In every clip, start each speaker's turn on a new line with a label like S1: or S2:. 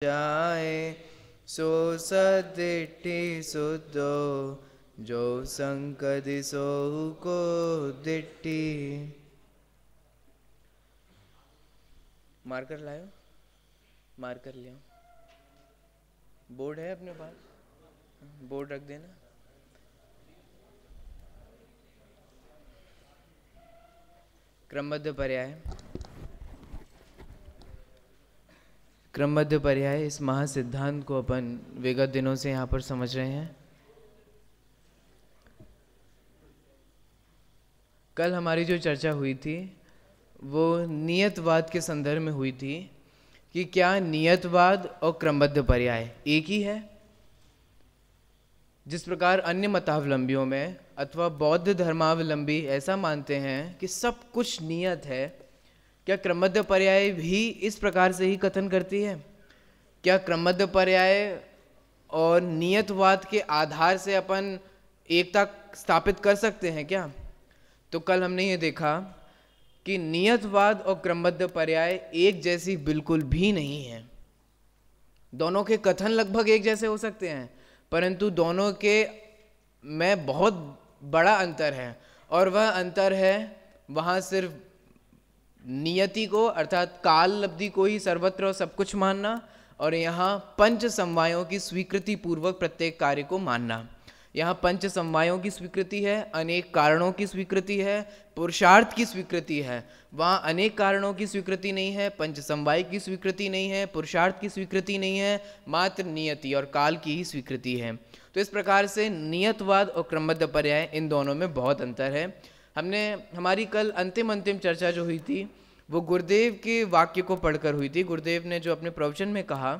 S1: जाए सो सदिट्ठि शुद्धो जो संकदि सो को दिट्ठि। मार्कर लायो, मार्कर ले आओ। बोर्ड है अपने पास, बोर्ड रख देना। क्रमबद्ध पर्याय, क्रमबद्ध पर्याय, इस महासिद्धांत को अपन विगत दिनों से यहाँ पर समझ रहे हैं। कल हमारी जो चर्चा हुई थी वो नियतवाद के संदर्भ में हुई थी कि क्या नियतवाद और क्रमबद्ध पर्याय एक ही है। जिस प्रकार अन्य मतावलंबियों में अथवा बौद्ध धर्मावलंबी ऐसा मानते हैं कि सब कुछ नियत है, क्या क्रमबद्ध पर्याय भी इस प्रकार से ही कथन करती है? क्या क्रमबद्ध पर्याय और नियतवाद के आधार से अपन एकता स्थापित कर सकते हैं क्या? तो कल हमने ये देखा कि नियतवाद और क्रमबद्ध पर्याय एक जैसी बिल्कुल भी नहीं है। दोनों के कथन लगभग एक जैसे हो सकते हैं, परंतु दोनों के में बहुत बड़ा अंतर है, और वह अंतर है वहाँ सिर्फ नियति को अर्थात काल अवधि को ही सर्वत्र और सब कुछ मानना, और यहाँ पंच समवायों की स्वीकृति पूर्वक प्रत्येक कार्य को मानना। यहाँ पंच समवायों की स्वीकृति है, अनेक कारणों की स्वीकृति है, पुरुषार्थ की स्वीकृति है। वहाँ अनेक कारणों की स्वीकृति नहीं है, पंच समवाय की स्वीकृति नहीं है, पुरुषार्थ की स्वीकृति नहीं है, मात्र नियति और काल की ही स्वीकृति है। तो इस प्रकार से नियतवाद और क्रमबद्ध पर्याय इन दोनों में बहुत अंतर है। हमारी कल अंतिम चर्चा जो हुई थी वो गुरुदेव के वाक्य को पढ़कर हुई थी। गुरुदेव ने जो अपने प्रवचन में कहा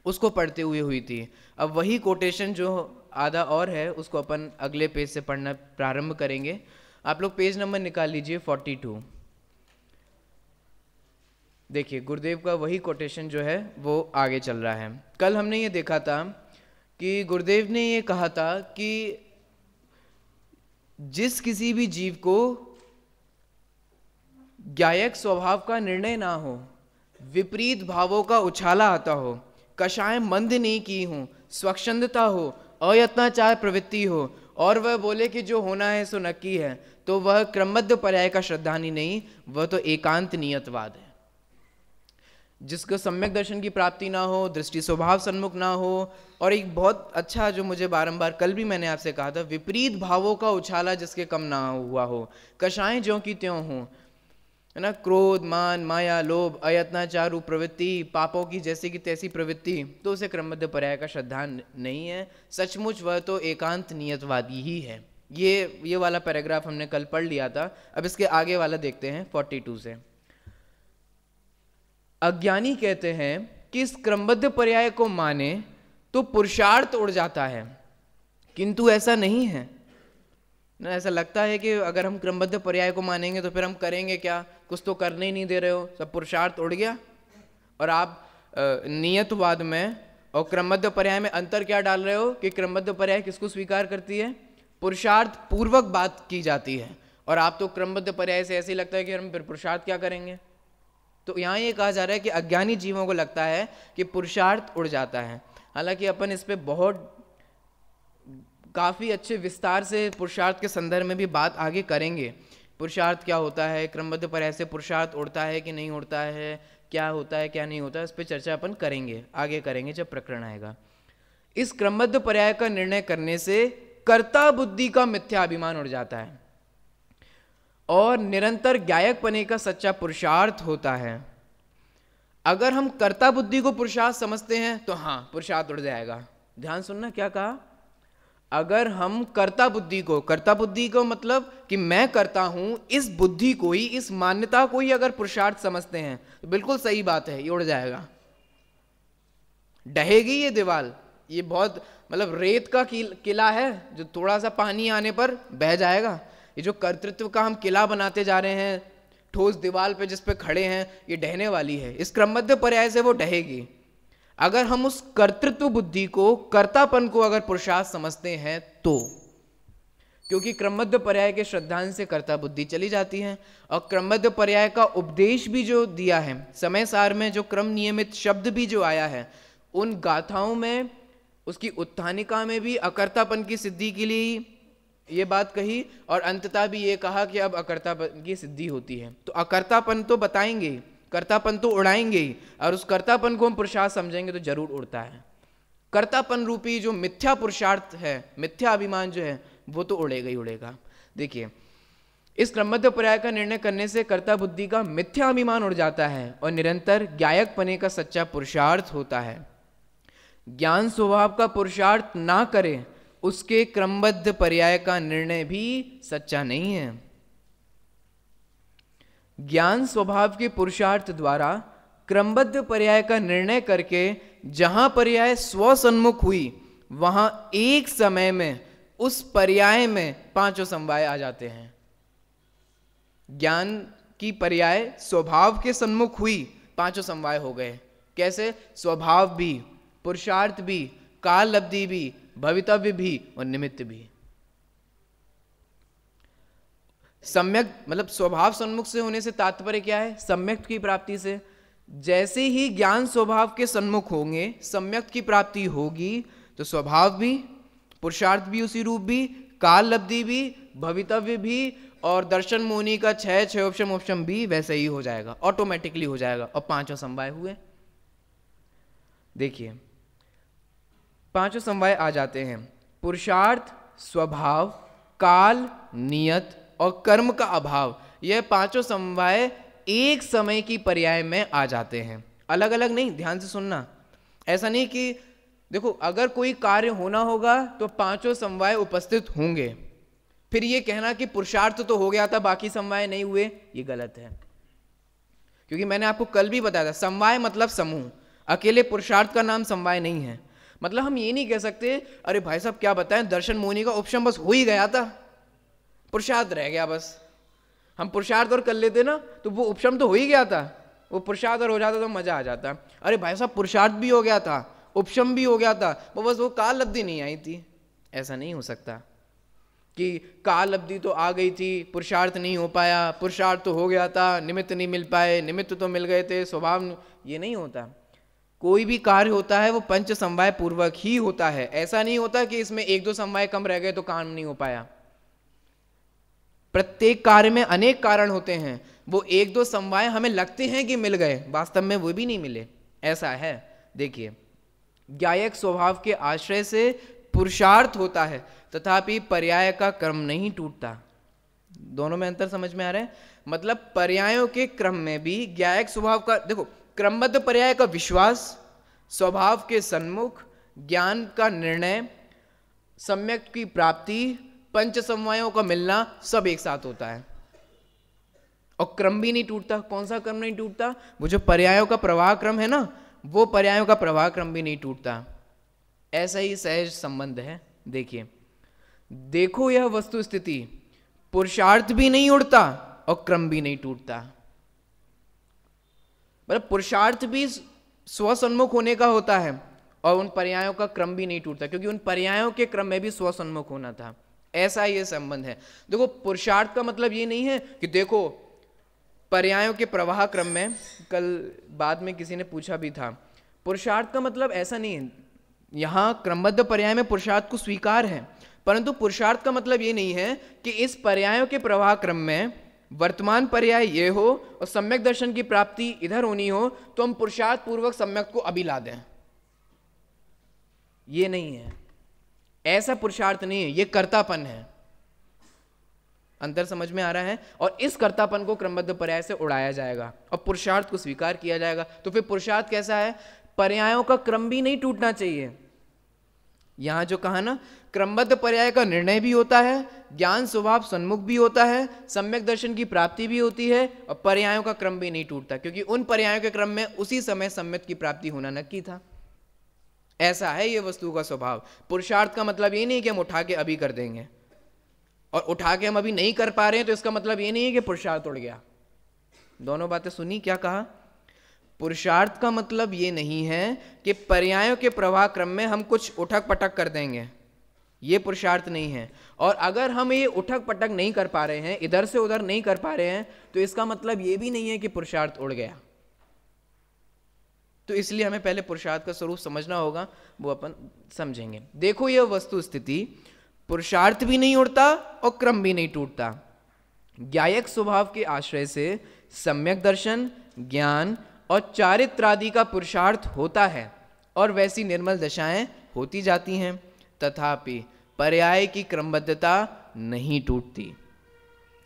S1: उसको पढ़ते हुए हुई थी। अब वही कोटेशन जो आधा और है उसको अपन अगले पेज से पढ़ना प्रारंभ करेंगे। आप लोग पेज नंबर निकाल लीजिए 42। देखिए गुरुदेव का वही कोटेशन जो है वो आगे चल रहा है। कल हमने ये देखा था कि गुरुदेव ने ये कहा था कि जिस किसी भी जीव को ज्ञायक स्वभाव का निर्णय ना हो, विपरीत भावों का उछाला आता हो, कषाय मंद नहीं की हूं, स्वच्छंदता हो, अयत्नाचार प्रवृत्ति हो, और वह बोले कि जो होना है सो नक्की है, तो वह क्रमबद्ध पर्याय का श्रद्धानी नहीं, वह तो एकांत नियतवाद है। जिसको सम्यक दर्शन की प्राप्ति ना हो, दृष्टि स्वभाव सन्मुख ना हो, और एक बहुत अच्छा जो मुझे बारंबार कल भी मैंने आपसे कहा था, विपरीत भावों का उछाला जिसके कम ना हुआ हो, कषाय ज्यों की त्यों हो, है ना, क्रोध, मान, माया, लोभ, अयत्नाचार प्रवृत्ति, पापों की जैसी की तैसी प्रवृत्ति, तो उसे क्रमबद्ध पर्याय का श्रद्धा नहीं है। सचमुच वह तो एकांत नियतवादी ही है। ये वाला पैराग्राफ हमने कल पढ़ लिया था। अब इसके आगे वाला देखते हैं 42 से। अज्ञानी कहते हैं कि इस क्रमबद्ध पर्याय को माने तो पुरुषार्थ उड़ जाता है, किंतु ऐसा नहीं है ना। ऐसा लगता है कि अगर हम क्रमबद्ध पर्याय को मानेंगे तो फिर हम करेंगे क्या, कुछ तो करने ही नहीं दे रहे हो, सब पुरुषार्थ उड़ गया। और आप नियतवाद में और क्रमबद्ध पर्याय में अंतर क्या डाल रहे हो कि क्रमबद्ध पर्याय किसको स्वीकार करती है, पुरुषार्थ पूर्वक बात की जाती है, और आप तो क्रमबद्ध पर्याय से ऐसे ही लगता है कि हम फिर पुरुषार्थ क्या करेंगे। तो यहाँ ये कहा जा रहा है कि अज्ञानी जीवों को लगता है कि पुरुषार्थ उड़ जाता है। हालांकि अपन इस पे बहुत काफ़ी अच्छे विस्तार से पुरुषार्थ के संदर्भ में भी बात आगे करेंगे। पुरुषार्थ क्या होता है, क्रमबद्ध पर्याय से पुरुषार्थ उड़ता है कि नहीं उड़ता है, क्या होता है क्या नहीं होता है, इस पर चर्चा अपन करेंगे, आगे करेंगे जब प्रकरण आएगा। इस क्रमबद्ध पर्याय का निर्णय करने से कर्ता बुद्धि का मिथ्या अभिमान उड़ जाता है और निरंतर ज्ञायक पने का सच्चा पुरुषार्थ होता है। अगर हम कर्ता बुद्धि को पुरुषार्थ समझते हैं तो हाँ पुरुषार्थ उड़ जाएगा। ध्यान सुनना क्या कहा, अगर हम कर्ता बुद्धि को मतलब कि मैं करता हूं, इस बुद्धि को ही, इस मान्यता को ही अगर पुरुषार्थ समझते हैं तो बिल्कुल सही बात है, ये उड़ जाएगा। ढहेगी ये दीवार, ये बहुत मतलब रेत का किला है जो थोड़ा सा पानी आने पर बह जाएगा। ये जो कर्तृत्व का हम किला बनाते जा रहे हैं ठोस दीवार पे जिस पे खड़े हैं, ये ढहने वाली है। इस क्रमबद्ध पर्याय से वो ढहेगी। अगर हम उस कर्तृत्व बुद्धि को, कर्तापन को अगर पुरुषार्थ समझते हैं तो क्योंकि क्रमबद्ध पर्याय के श्रद्धांश से कर्ता बुद्धि चली जाती है। और क्रमबद्ध पर्याय का उपदेश भी जो दिया है, समय सार में जो क्रम नियमित शब्द भी जो आया है, उन गाथाओं में, उसकी उत्थानिका में भी अकर्तापन की सिद्धि के लिए ये बात कही, और अंततः भी ये कहा कि अब अकर्तापन की सिद्धि होती है। तो अकर्तापन तो बताएंगे ही, कर्तापन तो उड़ाएंगे ही, और उस कर्तापन को हम पुरुषार्थ समझेंगे तो जरूर उड़ता है। कर्तापन रूपी जो मिथ्या पुरुषार्थ है, मिथ्या अभिमान जो है, वो तो उड़ेगा ही उड़ेगा। देखिए, इस क्रमबद्ध पर्याय का निर्णय करने से कर्ता बुद्धि का मिथ्या अभिमान उड़ जाता है और निरंतर ज्ञायक पने का सच्चा पुरुषार्थ होता है। ज्ञान स्वभाव का पुरुषार्थ ना करे, उसके क्रमबद्ध पर्याय का निर्णय भी सच्चा नहीं है। ज्ञान स्वभाव के पुरुषार्थ द्वारा क्रमबद्ध पर्याय का निर्णय करके जहां पर्याय स्वसन्मुख हुई, वहां एक समय में उस पर्याय में पांचों समवाय आ जाते हैं। ज्ञान की पर्याय स्वभाव के सन्मुख हुई, पांचों समवाय हो गए। कैसे? स्वभाव भी, पुरुषार्थ भी, काल अवधि भी, भवितव्य भी और निमित्त भी। सम्यक मतलब स्वभाव सन्मुख से होने से तात्पर्य क्या है? सम्यक की प्राप्ति से। जैसे ही ज्ञान स्वभाव के सन्मुख होंगे, सम्यक की प्राप्ति होगी, तो स्वभाव भी, पुरुषार्थ भी उसी रूप भी, काल अवधि भी, भवितव्य भी और दर्शन मोनी का छह उपशम भी वैसे ही हो जाएगा, ऑटोमेटिकली हो जाएगा। और पांचों समवाय हुए। देखिए, पांचों समवाय आ जाते हैं। पुरुषार्थ, स्वभाव, काल, नियत और कर्म का अभाव, यह पांचों समवाय एक समय की पर्याय में आ जाते हैं, अलग अलग नहीं। ध्यान से सुनना, ऐसा नहीं कि देखो अगर कोई कार्य होना होगा तो पांचों समवाय उपस्थित होंगे, फिर ये कहना कि पुरुषार्थ तो हो गया था बाकी समवाय नहीं हुए, ये गलत है। क्योंकि मैंने आपको कल भी बताया था, समवाय मतलब समूह, अकेले पुरुषार्थ का नाम समवाय नहीं है। मतलब हम ये नहीं कह सकते अरे भाई साहब क्या बताएं, दर्शन मोनी का उपशम बस हो ही गया था, पुरुषार्थ रह गया बस। हम पुरुषार्थ और कर लेते ना तो वो उपशम तो हो ही गया था, वो पुरुषार्थ और हो जाता तो मजा आ जाता। अरे भाई साहब पुरुषार्थ भी हो गया था, उपशम भी हो गया था, वो बस वो काल अवधि नहीं आई थी। ऐसा नहीं हो सकता कि काल अवधि तो आ गई थी, पुरुषार्थ नहीं हो पाया, पुरुषार्थ तो हो गया था, निमित्त नहीं मिल पाए, निमित्त तो मिल गए थे, स्वभाव। ये नहीं होता। कोई भी कार्य होता है वो पंच समवाय पूर्वक ही होता है। ऐसा नहीं होता कि इसमें एक दो समवाय कम रह गए तो काम नहीं हो पाया। प्रत्येक कार्य में अनेक कारण होते हैं, वो एक दो समवाय हमें लगते हैं कि मिल गए, वास्तव में वो भी नहीं मिले, ऐसा है। देखिए, ज्ञायक स्वभाव के आश्रय से पुरुषार्थ होता है, तथापि पर्याय का क्रम नहीं टूटता। दोनों में अंतर समझ में आ रहा है? मतलब पर्यायों के क्रम में भी ज्ञायक स्वभाव का, देखो क्रमबद्ध पर्याय का विश्वास, स्वभाव के सन्मुख, ज्ञान का निर्णय, सम्यक की प्राप्ति, पंच समवायों का मिलना, सब एक साथ होता है और क्रम भी नहीं टूटता। कौन सा क्रम नहीं टूटता? वो जो पर्यायों का प्रवाह क्रम है ना, वो पर्यायों का प्रवाह क्रम भी नहीं टूटता। ऐसा ही सहज संबंध है। देखिए, देखो यह वस्तु स्थिति, पुरुषार्थ भी नहीं उड़ता और क्रम भी नहीं टूटता। मतलब पुरुषार्थ भी स्वसन्मुख होने का होता है और उन पर्यायों का क्रम भी नहीं टूटता, क्योंकि उन पर्यायों के क्रम में भी स्वसन्मुख होना था। ऐसा ये संबंध है। देखो, पुरुषार्थ का मतलब ये नहीं है कि देखो पर्यायों के प्रवाह क्रम में, कल बाद में किसी ने पूछा भी था, पुरुषार्थ का मतलब ऐसा नहीं है। यहां क्रमबद्ध पर्याय में पुरुषार्थ को स्वीकार है, परंतु पुरुषार्थ का मतलब ये नहीं है कि इस पर्यायों के प्रवाह क्रम में वर्तमान पर्याय ये हो और सम्यक दर्शन की प्राप्ति इधर होनी हो तो हम पुरुषार्थ पूर्वक सम्यक को अभी ला दें। ये नहीं है, ऐसा पुरुषार्थ नहीं है, ये कर्तापन है। अंतर समझ में आ रहा है? और इस कर्तापन को क्रमबद्ध पर्याय से उड़ाया जाएगा और पुरुषार्थ को स्वीकार किया जाएगा। तो फिर पुरुषार्थ कैसा है? पर्यायों का क्रम भी नहीं टूटना चाहिए। यहां जो कहा ना, क्रमबद्ध पर्याय का निर्णय भी होता है, ज्ञान स्वभाव सन्मुख भी होता है, सम्यक दर्शन की प्राप्ति भी होती है और पर्यायों का क्रम भी नहीं टूटता, क्योंकि उन पर्यायों के क्रम में उसी समय सम्यक की प्राप्ति होना नक्की था। ऐसा है ये वस्तु का स्वभाव। पुरुषार्थ का मतलब ये नहीं कि हम उठा के अभी कर देंगे, और उठा के हम अभी नहीं कर पा रहे हैं तो इसका मतलब ये नहीं है कि पुरुषार्थ उड़ गया। दोनों बातें सुनी, क्या कहा? पुरुषार्थ का मतलब ये नहीं है कि पर्यायों के प्रवाह क्रम में हम कुछ उठक पटक कर देंगे, ये पुरुषार्थ नहीं है। और अगर हम ये उठक पटक नहीं कर पा रहे हैं, इधर से उधर नहीं कर पा रहे हैं, तो इसका मतलब ये भी नहीं है कि पुरुषार्थ उड़ गया। तो इसलिए हमें पहले पुरुषार्थ का स्वरूप समझना होगा, वो अपन समझेंगे। देखो यह वस्तु स्थिति, पुरुषार्थ भी नहीं उड़ता और क्रम भी नहीं टूटता। ज्ञायक स्वभाव के आश्रय से सम्यक दर्शन, ज्ञान और चारित्र आदि का पुरुषार्थ होता है और वैसी निर्मल दशाएं होती जाती हैं, तथापि पर्याय की क्रमबद्धता नहीं टूटती।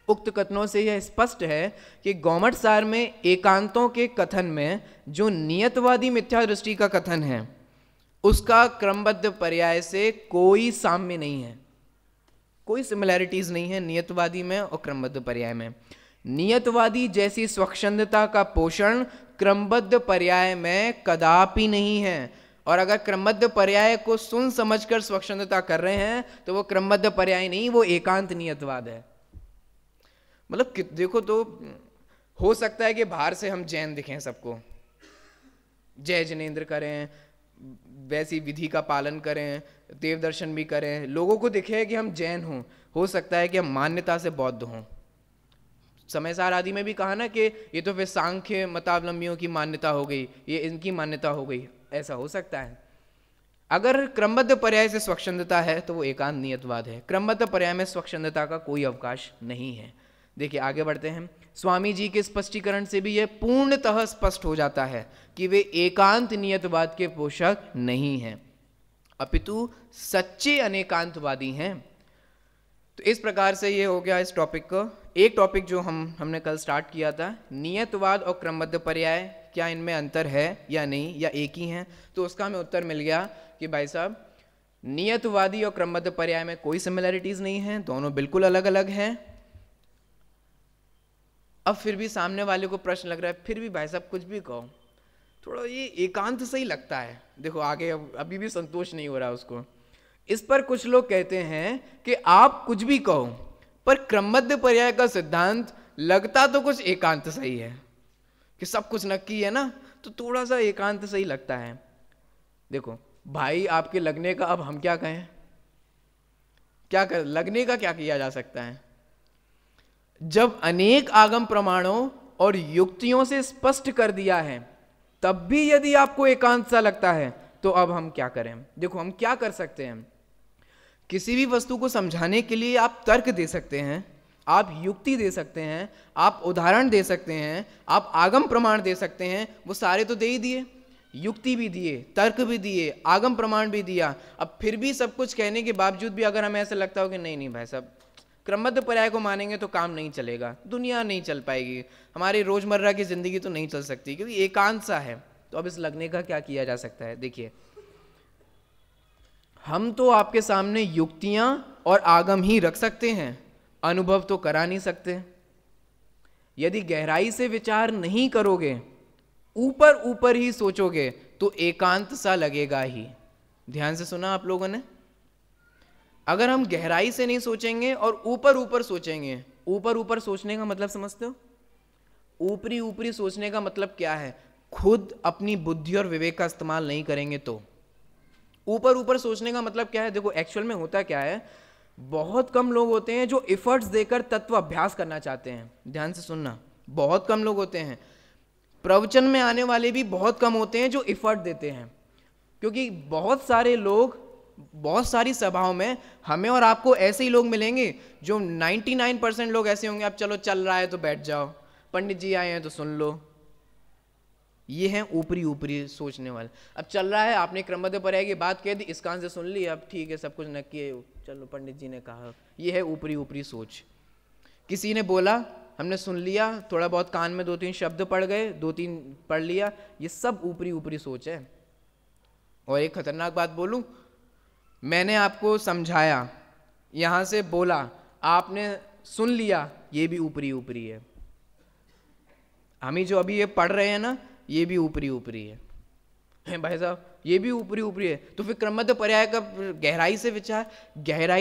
S1: उक्त कथनों से यह स्पष्ट है कि गौमट सार में एकांतों के कथन में जो नियतवादी मिथ्या दृष्टि का कथन है, उसका क्रमबद्ध पर्याय से कोई साम्य नहीं है, कोई सिमिलैरिटीज नहीं है नियतवादी में और क्रमबद्ध पर्याय में। नियतवादी जैसी स्वच्छंदता का पोषण क्रमबद्ध पर्याय में कदापि नहीं है, और अगर क्रमबद्ध पर्याय को सुन समझकर स्वच्छंदता कर रहे हैं तो वो क्रमबद्ध पर्याय नहीं, वो एकांत नियतवाद है। मतलब देखो, तो हो सकता है कि बाहर से हम जैन दिखें सबको, जय जिनेंद्र करें, वैसी विधि का पालन करें, देव दर्शन भी करें, लोगों को दिखे कि हम जैन हों। हो सकता है कि हम मान्यता से बौद्ध हों। समयसार आदि में भी कहा ना कि ये तो फिर सांख्य मतावलंबियों की मान्यता हो गई, ये इनकी मान्यता हो गई, ऐसा हो सकता है। अगर क्रमबद्ध पर्याय से स्वच्छंदता है तो वो एकांत नियतवाद है। क्रमबद्ध पर्याय में स्वच्छंदता का कोई अवकाश नहीं है। देखिए आगे बढ़ते हैं। स्वामी जी के स्पष्टीकरण से भी यह पूर्णतः स्पष्ट हो जाता है कि वे एकांत नियतवाद के पोषक नहीं हैं, अपितु सच्चे अनेकांतवादी हैं। तो इस प्रकार से ये हो गया इस टॉपिक का। एक टॉपिक जो हमने कल स्टार्ट किया था, नियतवाद और क्रमबद्ध पर्याय, क्या इनमें अंतर है या नहीं, या एक ही हैं, तो उसका हमें उत्तर मिल गया कि भाई साहब नियतवादी और क्रमबद्ध पर्याय में कोई सिमिलैरिटीज नहीं है, दोनों बिल्कुल अलग अलग हैं। अब फिर भी सामने वाले को प्रश्न लग रहा है, फिर भी भाई साहब कुछ भी कहो, थोड़ा ये एकांत सही लगता है। देखो आगे अभी भी संतोष नहीं हो रहा उसको। इस पर कुछ लोग कहते हैं कि आप कुछ भी कहो, पर क्रमबद्ध पर्याय का सिद्धांत लगता तो कुछ एकांत सही है, कि सब कुछ नक्की है ना, तो थोड़ा सा एकांत सही लगता है। देखो भाई, आपके लगने का अब हम क्या कहें, क्या कर लगने का क्या किया जा सकता है? जब अनेक आगम प्रमाणों और युक्तियों से स्पष्ट कर दिया है, तब भी यदि आपको एकांत सा लगता है, तो अब हम क्या करें? देखो हम क्या कर सकते हैं, किसी भी वस्तु को समझाने के लिए आप तर्क दे सकते हैं, आप युक्ति दे सकते हैं, आप उदाहरण दे सकते हैं, आप आगम प्रमाण दे सकते हैं। वो सारे तो दे ही दिए, युक्ति भी दिए, तर्क भी दिए, आगम प्रमाण भी दिया। अब फिर भी सब कुछ कहने के बावजूद भी अगर हमें ऐसा लगता हो कि नहीं नहीं भाई साहब, क्रमबद्ध पर्याय को मानेंगे तो काम नहीं चलेगा, दुनिया नहीं चल पाएगी, हमारी रोजमर्रा की जिंदगी तो नहीं चल सकती, क्योंकि एकांत सा है। तो अब इस लगने का क्या किया जा सकता है? देखिए, हम तो आपके सामने युक्तियां और आगम ही रख सकते हैं, अनुभव तो करा नहीं सकते। यदि गहराई से विचार नहीं करोगे, ऊपर ऊपर ही सोचोगे, तो एकांत सा लगेगा ही। ध्यान से सुना आप लोगों ने? अगर हम गहराई से नहीं सोचेंगे और ऊपर ऊपर सोचेंगे, ऊपर ऊपर सोचने का मतलब समझते हो? ऊपरी ऊपरी सोचने का मतलब क्या है? खुद अपनी बुद्धि और विवेक का इस्तेमाल नहीं करेंगे तो। ऊपर ऊपर सोचने का मतलब क्या है? देखो एक्चुअल में होता क्या है, बहुत कम लोग होते हैं जो एफर्ट्स देकर तत्व अभ्यास करना चाहते हैं। ध्यान से सुनना, बहुत कम लोग होते हैं। प्रवचन में आने वाले भी बहुत कम होते हैं जो एफर्ट देते हैं, क्योंकि बहुत सारे लोग, बहुत सारी सभाओं में हमें और आपको ऐसे ही लोग मिलेंगे जो 99% लोग ऐसे होंगे, अब चलो चल रहा है तो बैठ जाओ, पंडित जी आए हैं तो सुन लो। ये हैं ऊपरी ऊपरी सोचने वाले। अब चल रहा है, आपने क्रमबद्ध पर्याय की बात कह दी, इस कान से सुन ली, अब ठीक है सब कुछ नक्की है, चलो पंडित जी ने कहा। ये है ऊपरी ऊपरी सोच। किसी ने बोला, हमने सुन लिया, थोड़ा बहुत कान में 2-3 शब्द पढ़ गए, 2-3 पढ़ लिया, ये सब ऊपरी ऊपरी सोच है। और एक खतरनाक बात बोलूं, मैंने आपको समझाया, यहां से बोला, आपने सुन लिया, ये भी ऊपरी ऊपरी है। हम ही जो अभी ये पढ़ रहे हैं ना, ये भी ऊपरी ऊपरी है भाई साहब, ये भी ऊपरी ऊपरी है। तो फिर क्रमबद्ध पर्याय का गहराई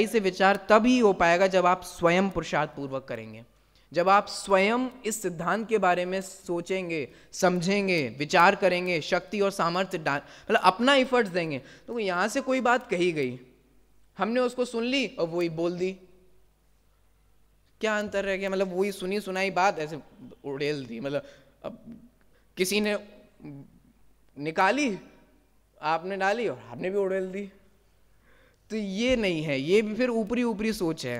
S1: से विचार तब ही हो पाएगा जब आप स्वयं पुरुषार्थ पूर्वक करेंगे, जब आप स्वयं इस सिद्धांत के बारे में सोचेंगे, समझेंगे, विचार करेंगे, शक्ति और सामर्थ्य मतलब अपना एफर्ट्स देंगे। तो यहाँ से कोई बात कही गई, हमने उसको सुन ली और वही बोल दी। क्या अंतर रह गया? मतलब वही सुनी सुनाई बात ऐसे उड़ेल दी। मतलब अब किसी ने निकाली, आपने डाली और आपने भी उड़ेल दी। तो ये नहीं है, ये भी फिर ऊपरी ऊपरी सोच है।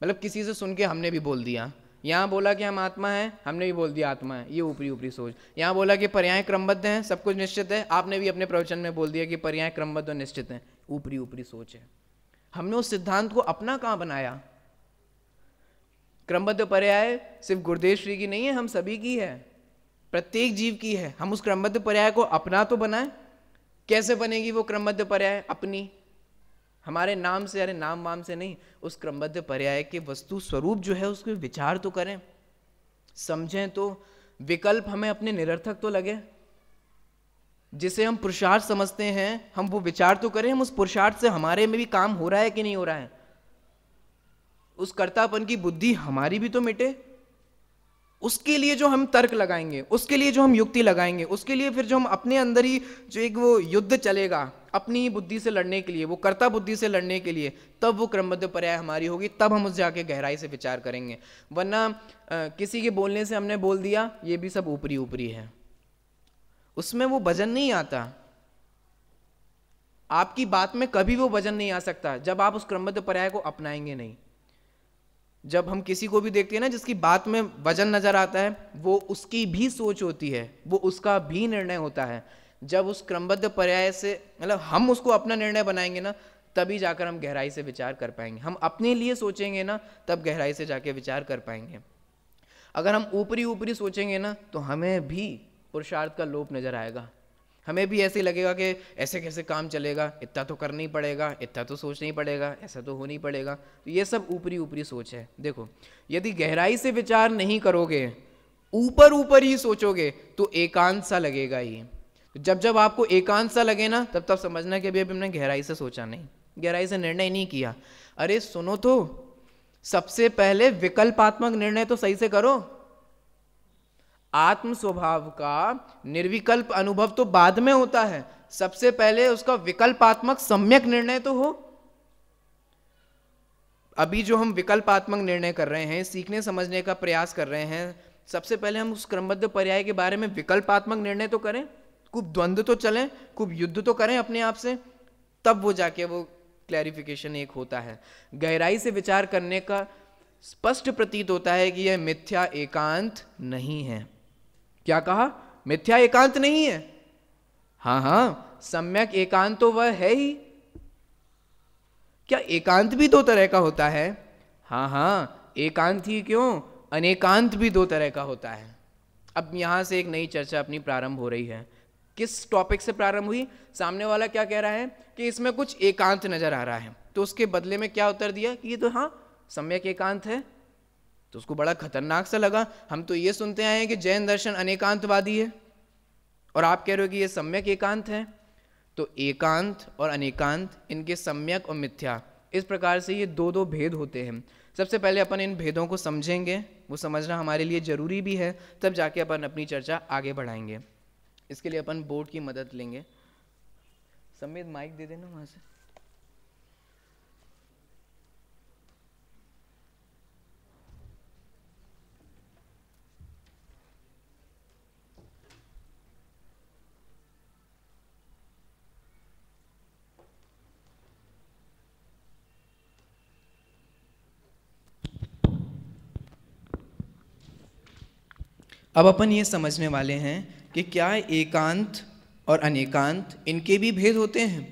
S1: मतलब किसी से सुन के हमने भी बोल दिया, यहाँ बोला कि हम आत्मा हैं, हमने भी बोल दिया आत्मा है, ये ऊपरी ऊपरी सोच। यहाँ बोला कि पर्याय क्रमबद्ध हैं, सब कुछ निश्चित है, आपने भी अपने प्रवचन में बोल दिया कि पर्याय क्रमबद्ध और निश्चित हैं, ऊपरी ऊपरी सोच है। हमने उस सिद्धांत को अपना कहाँ बनाया? क्रमबद्ध पर्याय सिर्फ गुरुदेव श्री की नहीं है, हम सभी की है, प्रत्येक जीव की है। हम उस क्रमबद्ध पर्याय को अपना तो बनाए। कैसे बनेगी वो क्रमबद्ध पर्याय? अपनी, हमारे नाम से, अरे नाम वाम से नहीं, उस क्रमबद्ध पर्याय के वस्तु स्वरूप जो है उसके विचार तो करें, समझें तो। विकल्प हमें अपने निरर्थक तो लगे, जिसे हम पुरुषार्थ समझते हैं हम वो विचार तो करें, हम उस पुरुषार्थ से हमारे में भी काम हो रहा है कि नहीं हो रहा है। उस कर्तापन की बुद्धि हमारी भी तो मिटे। उसके लिए जो हम तर्क लगाएंगे, उसके लिए जो हम युक्ति लगाएंगे, उसके लिए फिर जो हम अपने अंदर ही जो एक वो युद्ध चलेगा अपनी ही बुद्धि से लड़ने के लिए, वो कर्ता बुद्धि से लड़ने के लिए, तब वो क्रमबद्ध पर्याय हमारी होगी, तब हम उस जाके गहराई से विचार करेंगे। वरना किसी के बोलने से हमने बोल दिया, ये भी सब ऊपरी ऊपरी है, उसमें वो वजन नहीं आता। आपकी बात में कभी वो वजन नहीं आ सकता जब आप उस क्रमबद्ध पर्याय को अपनाएंगे नहीं। जब हम किसी को भी देखते हैं ना जिसकी बात में वजन नजर आता है, वो उसकी भी सोच होती है, वो उसका भी निर्णय होता है। जब उस क्रमबद्ध पर्याय से मतलब हम उसको अपना निर्णय बनाएंगे ना, तभी जाकर हम गहराई से विचार कर पाएंगे। हम अपने लिए सोचेंगे ना, तब गहराई से जाके विचार कर पाएंगे। अगर हम ऊपरी ऊपरी सोचेंगे ना, तो हमें भी पुरुषार्थ का लोप नजर आएगा। हमें भी ऐसे लगेगा कि ऐसे कैसे काम चलेगा, इतना तो करना ही पड़ेगा, इतना तो सोचना ही पड़ेगा, ऐसा तो हो नहीं पड़ेगा। तो ये सब ऊपरी ऊपरी सोच है। देखो, यदि गहराई से विचार नहीं करोगे, ऊपर ऊपर ही सोचोगे, तो एकांत सा लगेगा ही। जब जब आपको एकांत सा लगे ना, तब तब समझना कि अभी हमने गहराई से सोचा नहीं, गहराई से निर्णय नहीं किया। अरे सुनो तो, सबसे पहले विकल्पात्मक निर्णय तो सही से करो। आत्म स्वभाव का निर्विकल्प अनुभव तो बाद में होता है, सबसे पहले उसका विकल्पात्मक सम्यक निर्णय तो हो। अभी जो हम विकल्पात्मक निर्णय कर रहे हैं, सीखने समझने का प्रयास कर रहे हैं, सबसे पहले हम उस क्रमबद्ध पर्याय के बारे में विकल्पात्मक निर्णय तो करें, खूब द्वंद्व तो चलें, खूब युद्ध तो करें अपने आप से, तब वो जाके वो क्लैरिफिकेशन एक होता है। गहराई से विचार करने का स्पष्ट प्रतीत होता है कि यह मिथ्या एकांत नहीं है। क्या कहा? मिथ्या एकांत नहीं है। हाँ हाँ, सम्यक एकांत तो वह है ही। क्या एकांत भी दो तरह का होता है? हाँ हाँ, एकांत ही क्यों, अनेकांत भी दो तरह का होता है। अब यहां से एक नई चर्चा अपनी प्रारंभ हो रही है। किस टॉपिक से प्रारंभ हुई? सामने वाला क्या कह रहा है कि इसमें कुछ एकांत नजर आ रहा है, तो उसके बदले में क्या उत्तर दिया कि ये तो हाँ सम्यक एकांत है। तो उसको बड़ा खतरनाक सा लगा। हम तो ये सुनते आए हैं कि जैन दर्शन अनेकांतवादी है, और आप कह रहे हो कि ये सम्यक एकांत है। तो एकांत और अनेकांत, इनके सम्यक और मिथ्या, इस प्रकार से ये दो दो भेद होते हैं। सबसे पहले अपन इन भेदों को समझेंगे, वो समझना हमारे लिए जरूरी भी है, तब जाके अपन अपनी चर्चा आगे बढ़ाएंगे। इसके लिए अपन बोर्ड की मदद लेंगे। समीर माइक दे देना वहां से। अब अपन ये समझने वाले हैं कि क्या एकांत और अनेकांत, इनके भी भेद होते हैं।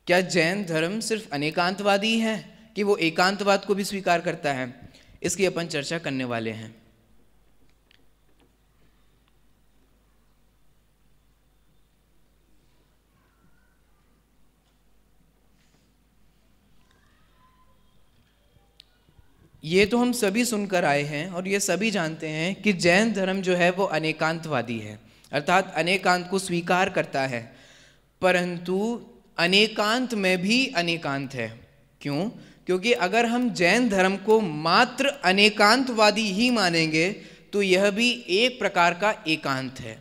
S1: क्या जैन धर्म सिर्फ अनेकांतवादी है कि वो एकांतवाद को भी स्वीकार करता है? इसकी अपन चर्चा करने वाले हैं। ये तो हम सभी सुनकर आए हैं और ये सभी जानते हैं कि जैन धर्म जो है वो अनेकांतवादी है, अर्थात अनेकांत को स्वीकार करता है। परंतु अनेकांत में भी अनेकांत है। क्यों? क्योंकि अगर हम जैन धर्म को मात्र अनेकांतवादी ही मानेंगे तो यह भी एक प्रकार का एकांत है।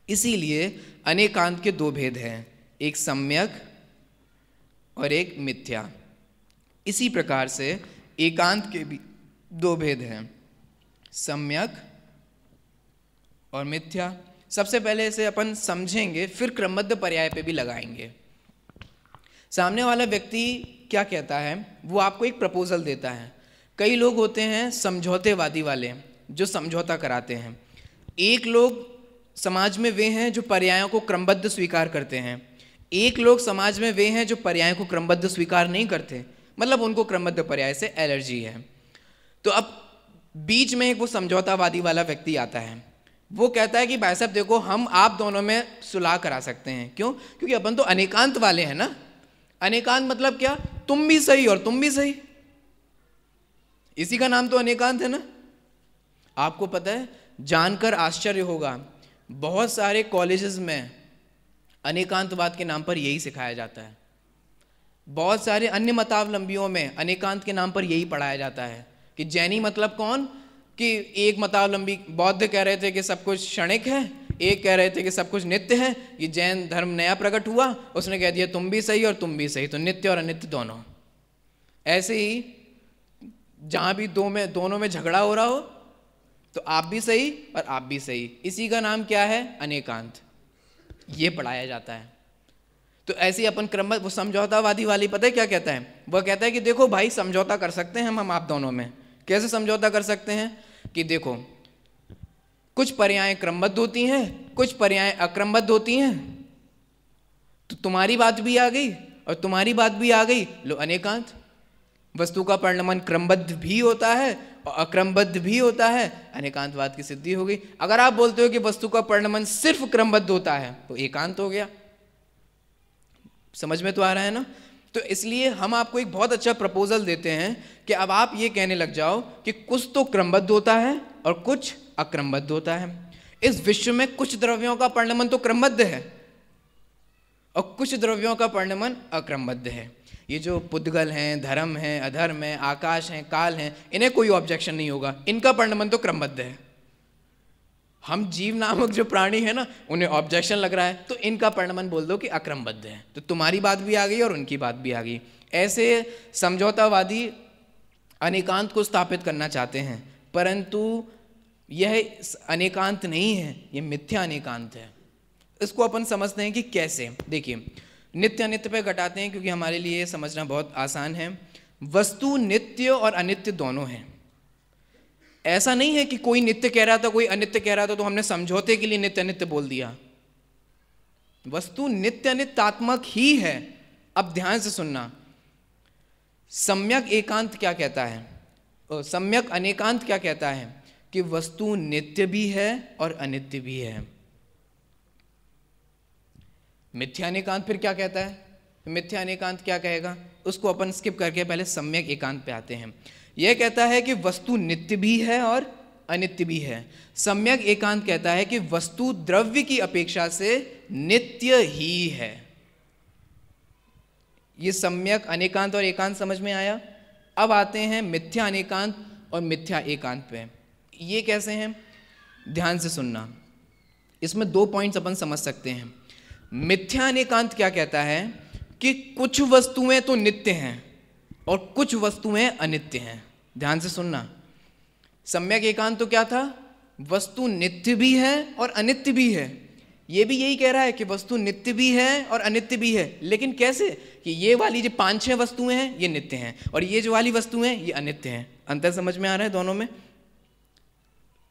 S1: इसीलिए अनेकांत के दो भेद हैं, एक सम्यक और एक मिथ्या। इसी प्रकार से एकांत के भी दो भेद हैं, सम्यक और मिथ्या। सबसे पहले इसे अपन समझेंगे, फिर क्रमबद्ध पर्याय पे भी लगाएंगे। सामने वाला व्यक्ति क्या कहता है, वो आपको एक प्रपोजल देता है। कई लोग होते हैं समझौतेवादी वाले, जो समझौता कराते हैं। एक लोग समाज में वे हैं जो पर्यायों को क्रमबद्ध स्वीकार करते हैं, एक लोग समाज में वे हैं जो पर्यायों को क्रमबद्ध स्वीकार नहीं करते, मतलब उनको क्रमबद्ध पर्याय से एलर्जी है। तो अब बीच में एक वो समझौतावादी वाला व्यक्ति आता है, वो कहता है कि भाई साहब देखो, हम आप दोनों में सुलह करा सकते हैं। क्यों? क्योंकि अपन तो अनेकांत वाले हैं ना। अनेकांत मतलब क्या? तुम भी सही और तुम भी सही, इसी का नाम तो अनेकांत है ना। आपको पता है, जानकर आश्चर्य होगा, बहुत सारे कॉलेजेस में अनेकांतवाद के नाम पर यही सिखाया जाता है। बहुत सारे अन्य मतावलंबियों में अनेकांत के नाम पर यही पढ़ाया जाता है कि जैनी मतलब कौन, कि एक मतावलंबी बौद्ध कह रहे थे कि सब कुछ क्षणिक है, एक कह रहे थे कि सब कुछ नित्य है। ये जैन धर्म नया प्रकट हुआ, उसने कह दिया तुम भी सही और तुम भी सही, तो नित्य और अनित्य दोनों। ऐसे ही जहाँ भी दोनों में झगड़ा हो रहा हो तो आप भी सही और आप भी सही, इसी का नाम क्या है? अनेकांत। ये पढ़ाया जाता है। तो ऐसे ही अपन क्रमबद्ध, वो समझौतावादी वाली पता है क्या कहता है? वह कहता है कि देखो भाई, समझौता कर सकते हैं हम आप दोनों में। कैसे समझौता कर सकते हैं? कि देखो, कुछ पर्याय क्रमबद्ध होती हैं, कुछ पर्याय अक्रमबद्ध होती हैं, तो तुम्हारी बात भी आ गई और तुम्हारी बात भी आ गई, लो अनेकांत। वस्तु का परिणमन क्रमबद्ध भी होता है और अक्रमबद्ध भी होता है, अनेकांतवाद की सिद्धि हो गई। अगर आप बोलते हो कि वस्तु का परिणमन सिर्फ क्रमबद्ध होता है तो एकांत हो गया। समझ में तो आ रहा है ना? तो इसलिए हम आपको एक बहुत अच्छा प्रपोजल देते हैं कि अब आप ये कहने लग जाओ कि कुछ तो क्रमबद्ध होता है और कुछ अक्रमबद्ध होता है। इस विश्व में कुछ द्रव्यों का परिणमन तो क्रमबद्ध है और कुछ द्रव्यों का परिणमन अक्रमबद्ध है। ये जो पुद्गल हैं, धर्म हैं, अधर्म हैं, आकाश हैं, काल हैं, इन्हें कोई ऑब्जेक्शन नहीं होगा, इनका परिणमन तो क्रमबद्ध है। हम जीव नामक जो प्राणी है ना, उन्हें ऑब्जेक्शन लग रहा है, तो इनका परिणमन बोल दो कि अक्रमबद्ध है। तो तुम्हारी बात भी आ गई और उनकी बात भी आ गई। ऐसे समझौतावादी अनेकांत को स्थापित करना चाहते हैं, परंतु यह अनेकांत नहीं है, यह मिथ्या अनेकांत है। इसको अपन समझते हैं कि कैसे। देखिए, नित्य अनित्य पे घटाते हैं क्योंकि हमारे लिए समझना बहुत आसान है। वस्तु नित्य और अनित्य दोनों हैं। ऐसा नहीं है कि कोई नित्य कह रहा था, कोई अनित्य कह रहा था, तो हमने समझौते के लिए नित्य अनित्य बोल दिया। वस्तु नित्य अनित्यात्मक ही है। अब ध्यान से सुनना, सम्यक एकांत क्या कहता है, सम्यक अनेकांत क्या कहता है? कि वस्तु नित्य भी है और अनित्य भी है। मिथ्या अनेकांत फिर क्या कहता है? मिथ्या अनेकांत क्या कहेगा, उसको अपन स्किप करके पहले सम्यक एकांत पे आते हैं। यह कहता है कि वस्तु नित्य भी है और अनित्य भी है। सम्यक एकांत कहता है कि वस्तु द्रव्य की अपेक्षा से नित्य ही है। ये सम्यक अनेकांत और एकांत समझ में आया। अब आते हैं मिथ्या अनेकांत और मिथ्या एकांत पे। ये कैसे हैं? ध्यान से सुनना, इसमें दो पॉइंट्स अपन समझ सकते हैं। मिथ्या अनेकांत क्या कहता है कि कुछ वस्तुएं तो नित्य हैं और कुछ वस्तुएं अनित्य हैं। ध्यान से सुनना, सम्यक एकांत तो क्या था? वस्तु नित्य भी है और अनित्य भी है। ये भी यही कह रहा है कि वस्तु नित्य भी है और अनित्य भी है, लेकिन कैसे? कि ये वाली जो 5-6 वस्तुएं हैं ये नित्य हैं और ये जो वाली वस्तुएं ये अनित्य हैं। अंतर समझ में आ रहा है दोनों में?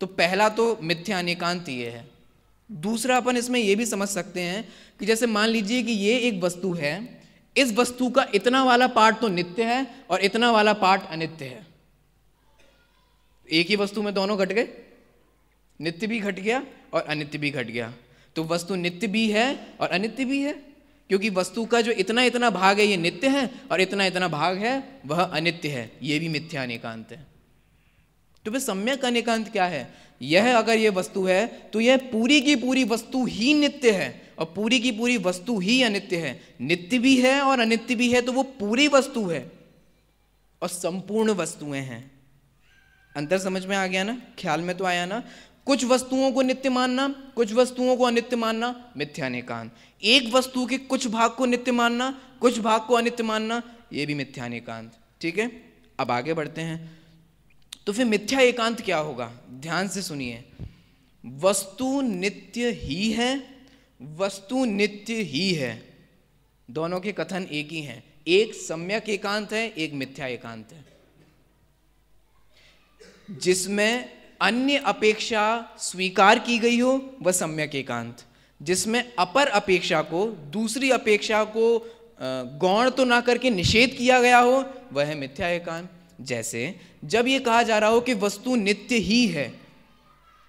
S1: तो पहला तो मिथ्या अनेकांत ये है। दूसरा अपन इसमें ये भी समझ सकते हैं कि जैसे मान लीजिए कि ये एक वस्तु है, इस वस्तु का इतना वाला पार्ट तो नित्य है और इतना वाला पार्ट अनित्य है। एक ही वस्तु में दोनों घट गए, नित्य भी घट गया और अनित्य भी घट गया। तो वस्तु नित्य भी है और अनित्य भी है, क्योंकि वस्तु का जो इतना इतना भाग है ये नित्य है और इतना इतना भाग है वह अनित्य है। ये भी मिथ्या अनेकांत है। तो फिर सम्यक अनेकांत क्या है? यह अगर ये वस्तु है तो यह पूरी की पूरी वस्तु ही नित्य है और पूरी की पूरी वस्तु ही अनित्य है। नित्य भी है और अनित्य भी है, तो वो पूरी वस्तु है और संपूर्ण वस्तुएं हैं। अंतर समझ में आ गया ना? ख्याल में तो आया ना? कुछ वस्तुओं को नित्य मानना, कुछ वस्तुओं को अनित्य मानना, मिथ्यानेकांत। एक वस्तु के कुछ भाग को नित्य मानना, कुछ भाग को अनित्य मानना, ये भी मिथ्यानेकांत। ठीक है, अब आगे बढ़ते हैं। तो फिर मिथ्या एकांत क्या होगा? ध्यान से सुनिए। वस्तु नित्य ही है, वस्तु नित्य ही है, दोनों के कथन एक ही हैं। एक सम्यक एकांत है, एक मिथ्या एकांत है, जिसमें अन्य अपेक्षा स्वीकार की गई हो वह सम्यक एकांत, जिसमें अपर अपेक्षा को, दूसरी अपेक्षा को गौण तो ना करके निषेध किया गया हो वह है मिथ्या एकांत। जैसे जब ये कहा जा रहा हो कि वस्तु नित्य ही है,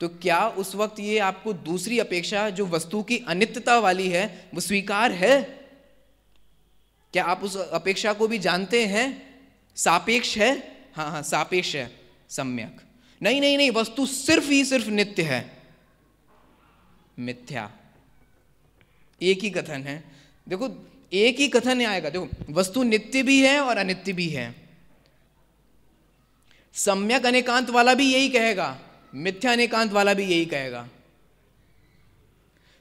S1: तो क्या उस वक्त ये आपको दूसरी अपेक्षा जो वस्तु की अनित्यता वाली है वो स्वीकार है? क्या आप उस अपेक्षा को भी जानते हैं? सापेक्ष है? हाँ हाँ सापेक्ष है, सम्यक नहीं नहीं नहीं, वस्तु सिर्फ ही सिर्फ नित्य है, मिथ्या। एक ही कथन है, देखो एक ही कथन आएगा। देखो वस्तु नित्य भी है और अनित्य भी है। सम्यक अनेकांत वाला भी यही कहेगा, मिथ्या अनेकांत वाला भी यही कहेगा।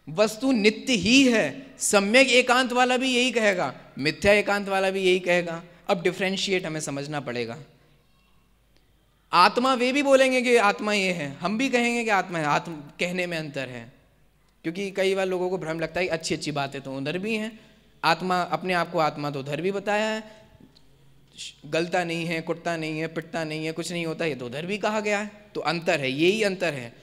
S1: वस्तु नित्य ही है, सम्यक एकांत वाला भी यही कहेगा, मिथ्या एकांत वाला भी यही कहेगा। अब डिफरेंशिएट हमें समझना पड़ेगा। आत्मा वे भी बोलेंगे कि आत्मा ये है, हम भी कहेंगे कि आत्मा है। आत्मा कहने में अंतर है, क्योंकि कई बार लोगों को भ्रम लगता है अच्छी अच्छी बातें तो उधर भी हैं। आत्मा, अपने आप को आत्मा तो उधर भी बताया है, गलता नहीं है, कुटता नहीं है, पिटता नहीं है, कुछ नहीं होता, ये तो उधर भी कहा गया है। तो अंतर है, यही अंतर है।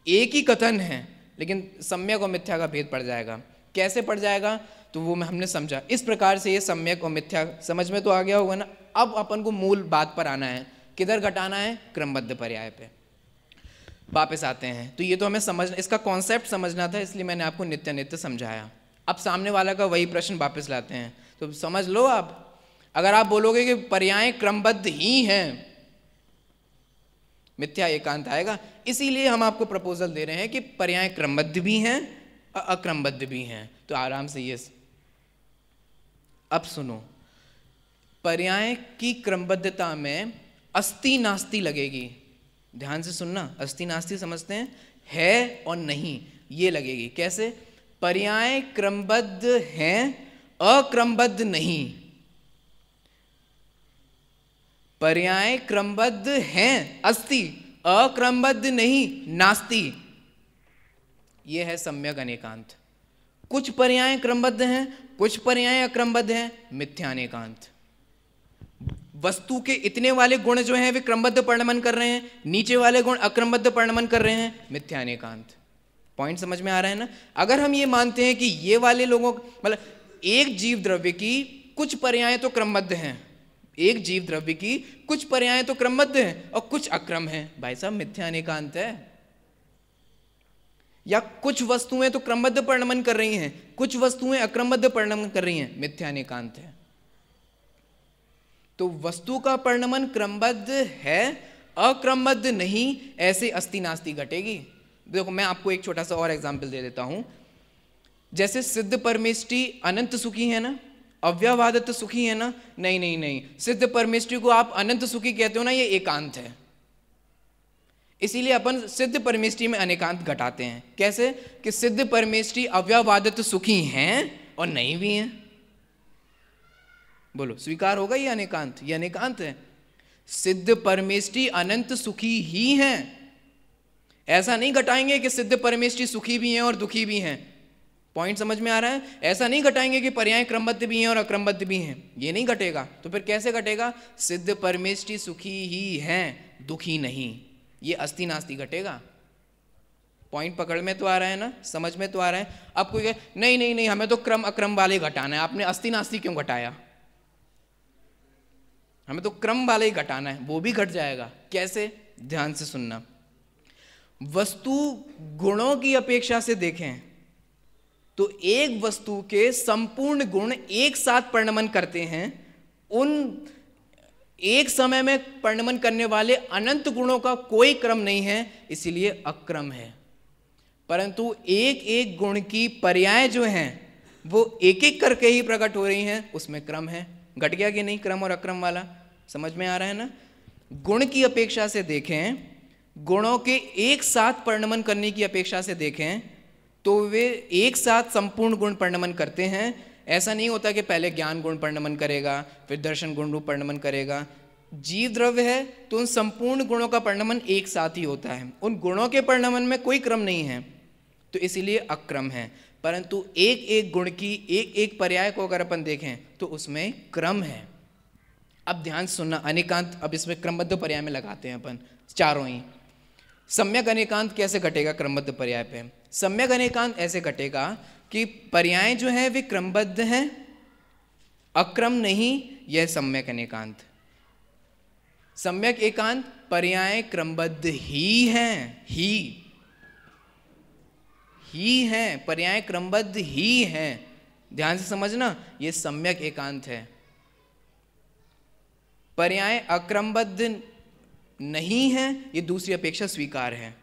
S1: एक ही कथन है लेकिन सम्यक और मिथ्या का भेद पड़ जाएगा। कैसे पड़ जाएगा? तो वो हमने समझा। इस प्रकार से ये सम्यक और मिथ्या समझ में तो आ गया होगा ना। अब अपन को मूल बात पर आना है, किधर घटाना है? क्रमबद्ध पर्याय पे वापस आते हैं। तो ये तो हमें समझना, इसका कॉन्सेप्ट समझना था, इसलिए मैंने आपको नित्य नित्य समझाया। अब सामने वाला का वही प्रश्न वापस लाते हैं, तो समझ लो आप। अगर आप बोलोगे कि पर्याय क्रमबद्ध ही हैं, मिथ्या एकांत आएगा। इसीलिए हम आपको प्रपोजल दे रहे हैं कि पर्याय क्रमबद्ध भी हैं और अक्रमबद्ध भी हैं। तो आराम से ये अब सुनो, पर्याय की क्रमबद्धता में अस्ति नास्ति लगेगी। ध्यान से सुनना, अस्ति नास्ति समझते हैं, है और नहीं, ये लगेगी। कैसे? पर्याय क्रमबद्ध हैं, अक्रमबद्ध नहीं। पर्याय क्रमबद्ध हैं, अस्ति, अक्रमबद्ध नहीं, नास्ति। यह है सम्यक अनेकांत। कुछ पर्याय क्रमबद्ध हैं, कुछ पर्याय अक्रमबद्ध हैं, मिथ्या अनेकांत। वस्तु के इतने वाले गुण जो हैं वे क्रमबद्ध परिणमन कर रहे हैं, नीचे वाले गुण अक्रमबद्ध परिणमन कर रहे हैं, मिथ्या अनेकांत। पॉइंट समझ में आ रहा है ना? अगर हम ये मानते हैं कि ये वाले लोगों, मतलब एक जीव द्रव्य की कुछ पर्याय तो क्रमबद्ध हैं, एक जीव द्रव्य की कुछ पर्याय तो क्रमबद्ध हैं और कुछ अक्रम हैं, भाई साहब मिथ्या अनेकांत है। या कुछ वस्तुएं तो क्रमबद्ध परिणमन कर रही हैं, कुछ वस्तुएं अक्रमबद्ध परिणमन कर रही हैं, मिथ्या अनेकांत है। तो वस्तु का परिणमन क्रमबद्ध है, अक्रमबद्ध नहीं, ऐसे अस्ति नास्ति घटेगी। देखो मैं आपको एक छोटा सा और एग्जाम्पल दे देता हूं। जैसे सिद्ध परमेष्टि अनंत सुखी है ना, अव्यवहादत्त सुखी है ना? नहीं नहीं नहीं, सिद्ध परमेष्टि को आप अनंत सुखी कहते हो ना, ये एकांत है। इसीलिए अपन सिद्ध परमेष्टि में अनेकांत घटाते हैं। कैसे? कि सिद्ध परमेष्टि अव्यवहादत्त सुखी हैं और नहीं भी हैं। बोलो स्वीकार होगा ये अनेकांत? ये अनेकांत है। सिद्ध परमेष्टि अनंत सुखी ही हैं। ऐसा नहीं घटाएंगे कि सिद्ध परमेष्टि सुखी भी हैं और दुखी भी हैं। पॉइंट समझ में आ रहा है? ऐसा नहीं घटाएंगे कि पर्याय क्रमबद्ध भी हैं और अक्रमबद्ध भी हैं, ये नहीं घटेगा। तो फिर कैसे घटेगा? सिद्ध परमेष्टि सुखी ही हैं, दुखी नहीं, ये अस्ति नास्ति घटेगा। पॉइंट पकड़ में तो आ रहा है ना? समझ में तो आ रहा है? अब कोई कहे नहीं नहीं नहीं, हमें तो क्रम अक्रम वाले घटाना है, आपने अस्ति नास्ति क्यों घटाया? हमें तो क्रम वाले ही घटाना है, वो भी घट जाएगा। कैसे? ध्यान से सुनना। वस्तु गुणों की अपेक्षा से देखें तो एक वस्तु के संपूर्ण गुण एक साथ परिणमन करते हैं। उन एक समय में परिणमन करने वाले अनंत गुणों का कोई क्रम नहीं है, इसीलिए अक्रम है। परंतु एक एक गुण की पर्याय जो हैं वो एक एक करके ही प्रकट हो रही हैं, उसमें क्रम है। घट गया कि नहीं क्रम और अक्रम वाला? समझ में आ रहा है ना? गुण की अपेक्षा से देखें गुणों के एक साथ परिणमन करने की अपेक्षा से देखें तो वे एक साथ संपूर्ण गुण परिणमन करते हैं। ऐसा नहीं होता कि पहले ज्ञान गुण परिणमन करेगा फिर दर्शन गुण रूप परिणमन करेगा। जीव द्रव्य है तो उन संपूर्ण गुणों का परिणमन एक साथ ही होता है, उन गुणों के परिणमन में कोई क्रम नहीं है, तो इसीलिए अक्रम है। परंतु एक एक गुण की एक एक पर्याय को अगर अपन देखें तो उसमें क्रम है। अब ध्यान सुनना, अनेकांत अब इसमें क्रमबद्ध पर्याय में लगाते हैं अपन चारों ही। सम्यक अनेकांत कैसे घटेगा क्रमबद्ध पर्याय पे? सम्यक अनेकांत ऐसे घटेगा कि पर्याय जो है वे क्रमबद्ध हैं, अक्रम नहीं, यह सम्यक अनेकांत। सम्यक एकांत पर्याय क्रमबद्ध ही हैं, ही हैं, पर्याय क्रमबद्ध ही हैं। ध्यान से समझना, ये सम्यक एकांत है। पर्याय अक्रमबद्ध नहीं है, ये दूसरी अपेक्षा स्वीकार है।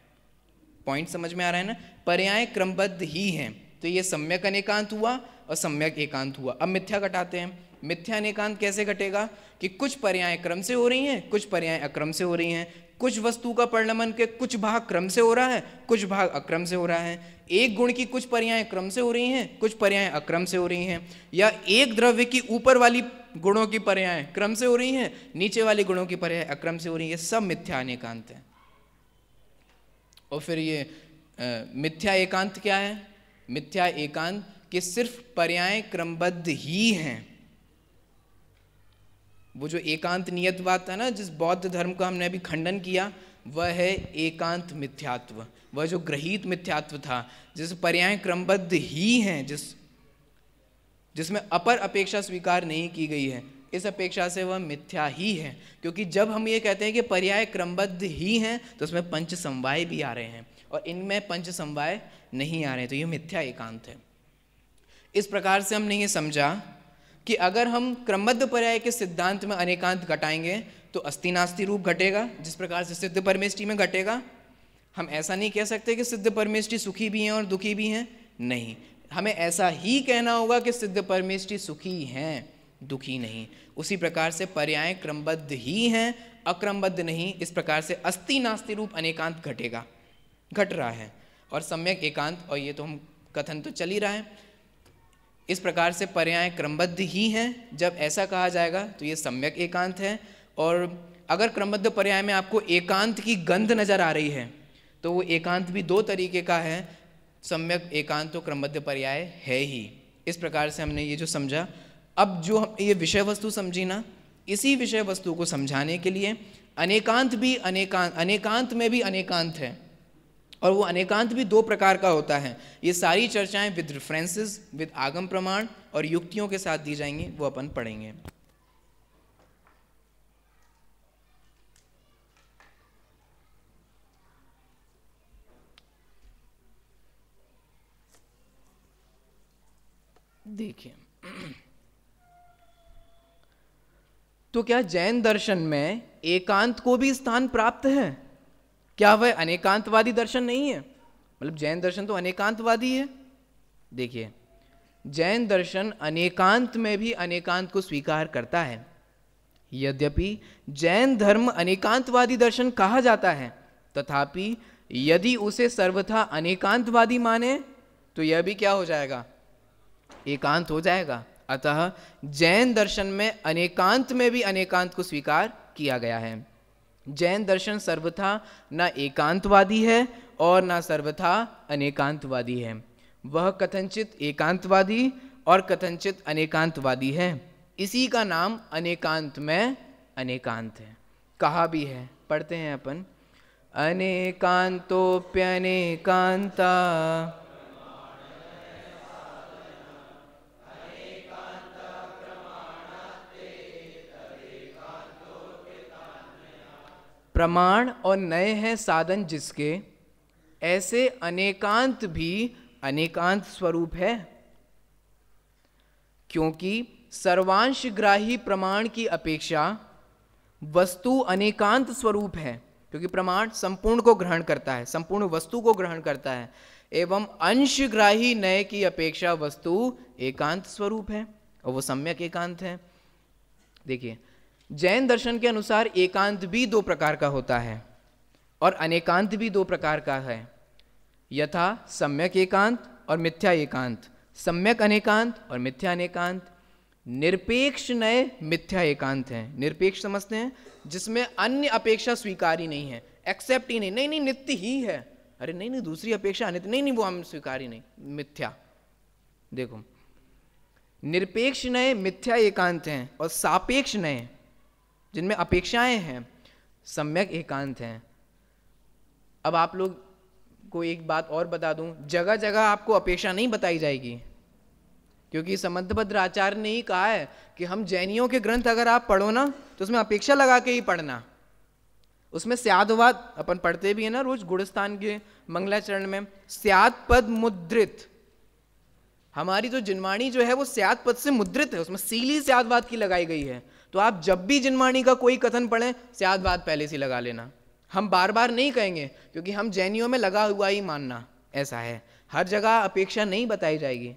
S1: पॉइंट समझ में आ रहा है ना? पर्याय क्रमबद्ध ही हैं, तो ये सम्यक अनेकांत हुआ और सम्यक एकांत हुआ। अब मिथ्या घटाते हैं। मिथ्या अनेकांत कैसे घटेगा कि कुछ पर्याय क्रम से हो रही हैं, कुछ पर्याय अक्रम से हो रही हैं, कुछ वस्तु का परिणमन के कुछ भाग क्रम से हो रहा है, कुछ भाग अक्रम से हो रहा है। एक गुण की कुछ पर्याय क्रम से हो रही हैं, कुछ पर्याय अक्रम से हो रही हैं, या एक द्रव्य की ऊपर वाली गुणों की पर्याय क्रम से हो रही हैं, नीचे वाली गुणों की पर्याय अक्रम से हो रही है। सब मिथ्या अनेकांत है। और फिर ये मिथ्या एकांत क्या है? मिथ्या एकांत कि सिर्फ पर्याय क्रमबद्ध ही हैं। वो जो एकांत नियतवाद था ना, जिस बौद्ध धर्म का हमने अभी खंडन किया, वह है एकांत मिथ्यात्व। वह जो ग्रहित मिथ्यात्व था, जिस पर्याय क्रमबद्ध ही हैं, जिसमें अपर अपेक्षा स्वीकार नहीं की गई है, इस अपेक्षा से वह मिथ्या ही है। क्योंकि जब हम ये कहते हैं कि पर्याय क्रमबद्ध ही हैं तो उसमें पंच समवाय भी आ रहे हैं और इनमें पंच समवाय नहीं आ रहे, तो ये मिथ्या एकांत है। इस प्रकार से हमने ये समझा कि अगर हम क्रमबद्ध पर्याय के सिद्धांत में अनेकांत घटाएंगे तो अस्ति नास्ति रूप घटेगा, जिस प्रकार से सिद्ध परमेष्टि में घटेगा। हम ऐसा नहीं कह सकते कि सिद्ध परमेष्टि सुखी भी हैं और दुखी भी हैं, नहीं, हमें ऐसा ही कहना होगा कि सिद्ध परमेष्टि सुखी हैं, दुखी नहीं। उसी प्रकार से पर्याय क्रमबद्ध ही हैं, अक्रमबद्ध नहीं। इस प्रकार से अस्ति नास्ति रूप अनेकांत घटेगा, घट रहा है। और सम्यक एकांत, और ये तो हम कथन तो चल ही रहा है, इस प्रकार से पर्याय क्रमबद्ध ही हैं। जब ऐसा कहा जाएगा तो ये सम्यक एकांत है। और अगर क्रमबद्ध पर्याय में आपको एकांत की गंध नजर आ रही है तो वो एकांत भी दो तरीके का है। सम्यक एकांत तो क्रमबद्ध पर्याय है ही। इस प्रकार से हमने ये जो समझा। अब जो हम ये विषय वस्तु समझी ना, इसी विषय वस्तु को समझाने के लिए अनेकांत भी अनेकांत में भी अनेकांत है, और वो अनेकांत भी दो प्रकार का होता है। ये सारी चर्चाएं विद रेफरेंसेस, विद आगम प्रमाण और युक्तियों के साथ दी जाएंगी, वो अपन पढ़ेंगे। देखिए, तो क्या जैन दर्शन में एकांत को भी स्थान प्राप्त है? क्या वह अनेकांतवादी दर्शन नहीं है? मतलब जैन दर्शन तो अनेकांतवादी है। देखिए, जैन दर्शन अनेकांत में भी अनेकांत को स्वीकार करता है। यद्यपि जैन धर्म अनेकांतवादी दर्शन कहा जाता है, तथापि यदि उसे सर्वथा अनेकांतवादी माने तो यह भी क्या हो जाएगा? एकांत हो जाएगा। अतः जैन दर्शन में अनेकांत में भी अनेकांत को स्वीकार किया गया है। जैन दर्शन सर्वथा न एकांतवादी है और न सर्वथा अनेकांतवादी है। वह कथनचित एकांतवादी और कथनचित अनेकांतवादी है। इसी का नाम अनेकांत में अनेकांत है। कहा भी है, पढ़ते हैं अपन, अनेकांतोप्यनेकांता प्रमाण और नए हैं साधन जिसके, ऐसे अनेकांत भी अनेकांत स्वरूप है। क्योंकि सर्वांशग्राही प्रमाण की अपेक्षा वस्तु अनेकांत स्वरूप है, क्योंकि प्रमाण संपूर्ण को ग्रहण करता है, संपूर्ण वस्तु को ग्रहण करता है, एवं अंशग्राही नए की अपेक्षा वस्तु एकांत स्वरूप है, और वो सम्यक एकांत है। देखिए, जैन दर्शन के अनुसार एकांत भी दो प्रकार का होता है। और अनेकांत भी दो प्रकार का है, यथा सम्यक एकांत और मिथ्या एकांत। सम्यक अनेकांत और मिथ्या अनेकांत। निरपेक्ष नए मिथ्या एकांत है। निरपेक्ष समझते हैं जिसमें अन्य अपेक्षा स्वीकारी नहीं है, एक्सेप्ट ही नहीं, नहीं नहीं नित्य ही है, अरे नहीं नहीं दूसरी अपेक्षा अनित्य, नहीं नहीं वो हम स्वीकार ही नहीं, मिथ्या। देखो निरपेक्ष नए मिथ्या एकांत हैं और सापेक्ष नए जिनमें अपेक्षाएं हैं सम्यक एकांत हैं। अब आप लोग को एक बात और बता दूं, जगह जगह आपको अपेक्षा नहीं बताई जाएगी, क्योंकि समंतभद्र आचार्य ने ही कहा है कि हम जैनियों के ग्रंथ अगर आप पढ़ो ना तो उसमें अपेक्षा लगा के ही पढ़ना। उसमें स्यादवाद अपन पढ़ते भी है ना रोज गुणस्थान के मंगलाचरण में, स्याद पद मुद्रित। हमारी जो जिनवाणी जो है वो स्याद पद से मुद्रित है, उसमें सीली स्यादवाद की लगाई गई है। तो आप जब भी जिनवाणी का कोई कथन पढ़ें स्यादवाद पहले से लगा लेना। हम बार बार नहीं कहेंगे क्योंकि हम जैनियों में लगा हुआ ही मानना ऐसा है, हर जगह अपेक्षा नहीं बताई जाएगी,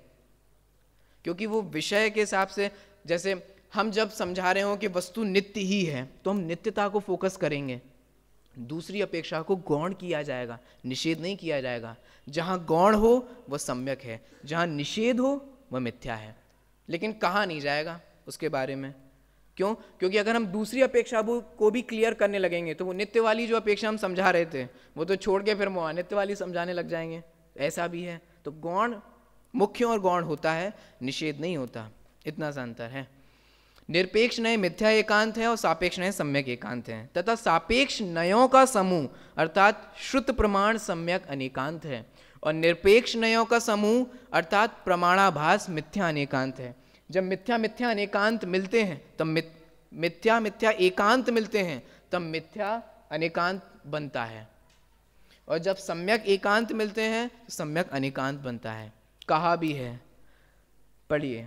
S1: क्योंकि वो विषय के हिसाब से, जैसे हम जब समझा रहे हो कि वस्तु नित्य ही है तो हम नित्यता को फोकस करेंगे, दूसरी अपेक्षा को गौण किया जाएगा, निषेध नहीं किया जाएगा। जहां गौण हो वह सम्यक है, जहां निषेध हो वह मिथ्या है। लेकिन कहा नहीं जाएगा उसके बारे में, क्यों? क्योंकि अगर हम दूसरी अपेक्षा को भी क्लियर करने लगेंगे तो वो नित्य वाली जो अपेक्षा हम समझा रहे थे वो तो छोड़ के फिर वो अनित्य वाली समझाने लग जाएंगे, ऐसा भी है। तो गौण मुख्य और गौण होता है, निषेध नहीं होता, इतना सा अंतर है। निरपेक्ष नय मिथ्या एकांत है और सापेक्ष नय सम्यक एकांत है, तथा सापेक्ष नयों का समूह अर्थात श्रुत प्रमाण सम्यक अनेकांत है और निरपेक्ष नयों का समूह अर्थात प्रमाणाभास मिथ्या अनेकांत है। जब मिथ्या मिथ्या अनेकांत मिलते हैं तब मिथ्या मिथ्या एकांत मिलते हैं तब मिथ्या अनेकांत बनता है, और जब सम्यक एकांत मिलते हैं तो सम्यक अनेकांत बनता है। कहा भी है, पढ़िए,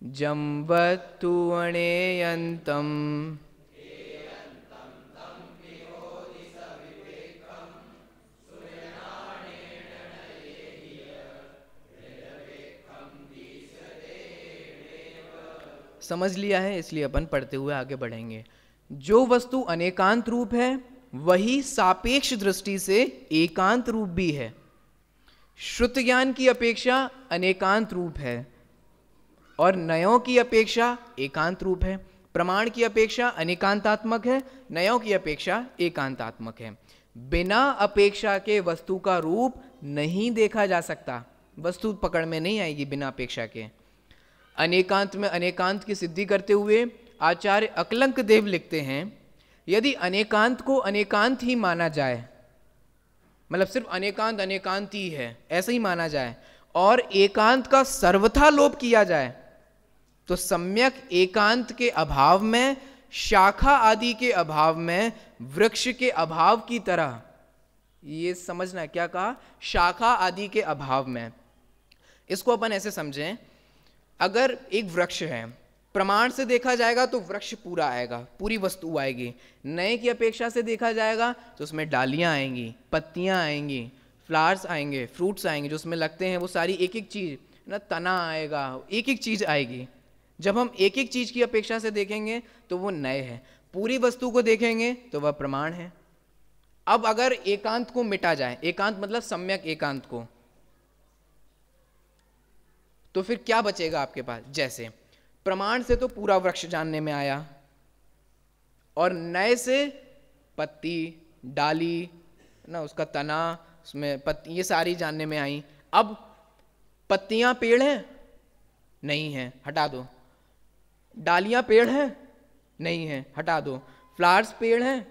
S1: जम्बत्तु अणेयन्तम समझ लिया है, इसलिए अपन पढ़ते हुए आगे बढ़ेंगे। जो वस्तु अनेकांत रूप है वही सापेक्ष दृष्टि से एकांत रूप भी है। श्रुत ज्ञान की अपेक्षा अनेकांत रूप है और नयों की अपेक्षा एकांत रूप है। प्रमाण की अपेक्षा अनेकांतात्मक है, नयों की अपेक्षा एकांतात्मक है। बिना अपेक्षा के वस्तु का रूप नहीं देखा जा सकता, वस्तु पकड़ में नहीं आएगी बिना अपेक्षा के। अनेकांत में अनेकांत की सिद्धि करते हुए आचार्य अकलंक देव लिखते हैं, यदि अनेकांत को अनेकांत ही माना जाए, मतलब सिर्फ अनेकांत अनेकांत ही है ऐसा ही माना जाए, और एकांत का सर्वथा लोप किया जाए, तो सम्यक एकांत के अभाव में, शाखा आदि के अभाव में, वृक्ष के अभाव की तरह, ये समझना क्या कहा, शाखा आदि के अभाव में। इसको अपन ऐसे समझें, अगर एक वृक्ष है, प्रमाण से देखा जाएगा तो वृक्ष पूरा आएगा, पूरी वस्तु आएगी। नए की अपेक्षा से देखा जाएगा तो उसमें डालियां आएंगी, पत्तियां आएंगी, फ्लावर्स आएंगे, फ्रूट्स आएंगे जो उसमें लगते हैं, वो सारी एक एक चीज ना, तना आएगा, एक एक चीज आएगी। जब हम एक एक चीज की अपेक्षा से देखेंगे तो वो नए है, पूरी वस्तु को देखेंगे तो वह प्रमाण है। अब अगर एकांत को मिटा जाए, एकांत मतलब सम्यक एकांत को, तो फिर क्या बचेगा आपके पास? जैसे प्रमाण से तो पूरा वृक्ष जानने में आया, और नए से पत्ती, डाली ना, उसका तना, उसमें पत्ती, ये सारी जानने में आई। अब पत्तियां पेड़ हैं? नहीं है, हटा दो। डालियां पेड़ हैं? नहीं है, हटा दो। फ्लावर्स पेड़ हैं?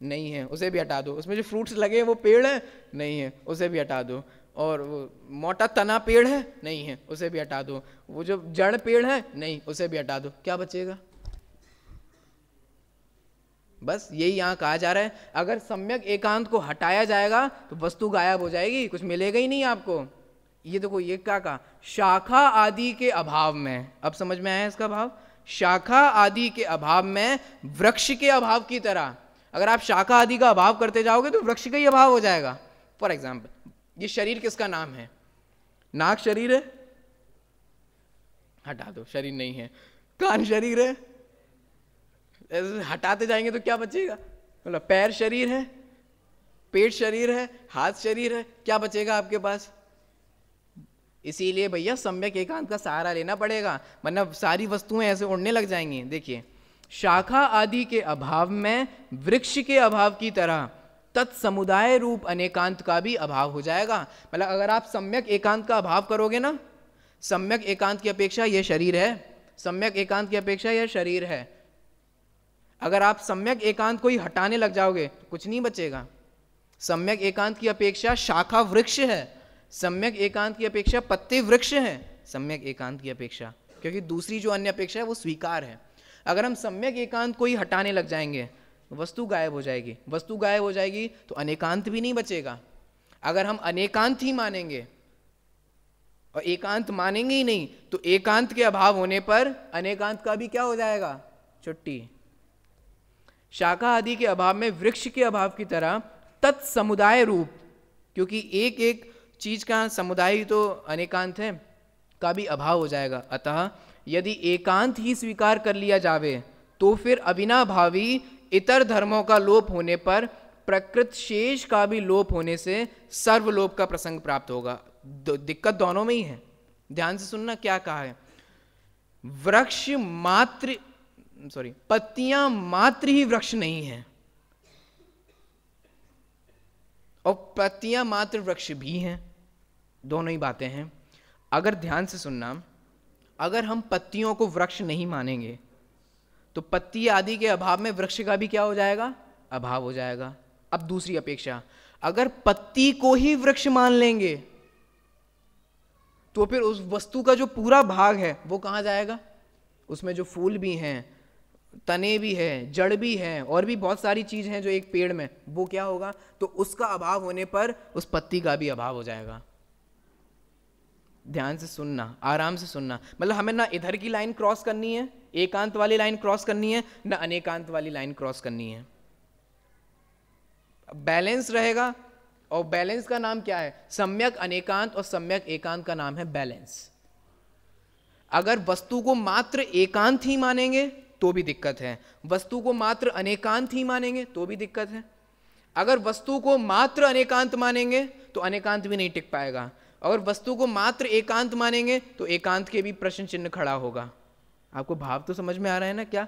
S1: नहीं है, उसे भी हटा दो। उसमें जो फ्रूट्स लगे वो पेड़ है? नहीं है, उसे भी हटा दो। और वो मोटा तना पेड़ है? नहीं है, उसे भी हटा दो। वो जो जड़ पेड़ है? नहीं, उसे भी हटा दो। क्या बचेगा? बस यही यहां कहा जा रहा है, अगर सम्यक एकांत को हटाया जाएगा तो वस्तु गायब हो जाएगी, कुछ मिलेगा ही नहीं आपको। ये देखो, ये क्या कहा, शाखा आदि के अभाव में। अब समझ में आया इसका भाव? शाखा आदि के अभाव में, वृक्ष के अभाव की तरह। अगर आप शाखा आदि का अभाव करते जाओगे तो वृक्ष का ही अभाव हो जाएगा। फॉर एग्जाम्पल, ये शरीर किसका नाम है? नाक शरीर है? हटा दो, शरीर नहीं है। कान शरीर है? हटाते जाएंगे तो क्या बचेगा? मतलब पैर शरीर है? पेट शरीर है, हाथ शरीर है, क्या बचेगा आपके पास? इसीलिए भैया सम्यक एकांत का सहारा लेना पड़ेगा, वरना सारी वस्तुएं ऐसे उड़ने लग जाएंगी। देखिए, शाखा आदि के अभाव में वृक्ष के अभाव की तरह तत्समुदाय रूप अनेकांत का भी अभाव हो जाएगा। मतलब अगर आप सम्यक एकांत का अभाव करोगे ना, सम्यक एकांत की अपेक्षा यह शरीर है, सम्यक एकांत की अपेक्षा यह शरीर है, अगर आप सम्यक एकांत को ही हटाने लग जाओगे तो कुछ नहीं बचेगा। सम्यक एकांत की अपेक्षा शाखा वृक्ष है, सम्यक एकांत की अपेक्षा पत्ते वृक्ष है, सम्यक एकांत की अपेक्षा, क्योंकि दूसरी जो अन्य अपेक्षा है वो स्वीकार है। अगर हम सम्यक एकांत को ही हटाने लग जाएंगे वस्तु गायब हो जाएगी, वस्तु गायब हो जाएगी तो अनेकांत भी नहीं बचेगा। अगर हम अनेकांत ही मानेंगे और एकांत मानेंगे ही नहीं तो एकांत के अभाव होने पर अनेकांत का भी क्या हो जाएगा? छुट्टी। शाखा आदि के अभाव में वृक्ष के अभाव की तरह तत्समुदाय रूप, क्योंकि एक एक चीज का समुदाय ही तो अनेकांत है, का भी अभाव हो जाएगा। अतः यदि एकांत ही स्वीकार कर लिया जावे तो फिर अविनाभावी इतर धर्मों का लोप होने पर प्रकृत शेष का भी लोप होने से सर्वलोप का प्रसंग प्राप्त होगा। दिक्कत दोनों में ही है। ध्यान से सुनना क्या कहा है। वृक्ष मात्र पत्तियां मात्र ही वृक्ष नहीं है और पत्तियां मात्र वृक्ष भी हैं, दोनों ही बातें हैं। अगर ध्यान से सुनना, अगर हम पत्तियों को वृक्ष नहीं मानेंगे तो पत्ती आदि के अभाव में वृक्ष का भी क्या हो जाएगा? अभाव हो जाएगा। अब दूसरी अपेक्षा, अगर पत्ती को ही वृक्ष मान लेंगे तो फिर उस वस्तु का जो पूरा भाग है वो कहां जाएगा? उसमें जो फूल भी हैं, तने भी है, जड़ भी है और भी बहुत सारी चीज हैं जो एक पेड़ में, वो क्या होगा? तो उसका अभाव होने पर उस पत्ती का भी अभाव हो जाएगा। ध्यान से सुनना, आराम से सुनना। मतलब हमें ना इधर की लाइन क्रॉस करनी है, एकांत वाली लाइन क्रॉस करनी है, ना अनेकांत वाली लाइन क्रॉस करनी है। बैलेंस रहेगा, और बैलेंस का नाम क्या है? सम्यक अनेकांत और सम्यक एकांत का नाम है बैलेंस। अगर वस्तु को मात्र एकांत ही मानेंगे तो भी दिक्कत है, वस्तु को मात्र अनेकांत ही मानेंगे तो भी दिक्कत है। अगर वस्तु को मात्र अनेकांत मानेंगे तो अनेकांत भी नहीं टिक पाएगा, अगर वस्तु को मात्र एकांत मानेंगे तो एकांत के भी प्रश्न चिन्ह खड़ा होगा। आपको भाव तो समझ में आ रहा है ना? क्या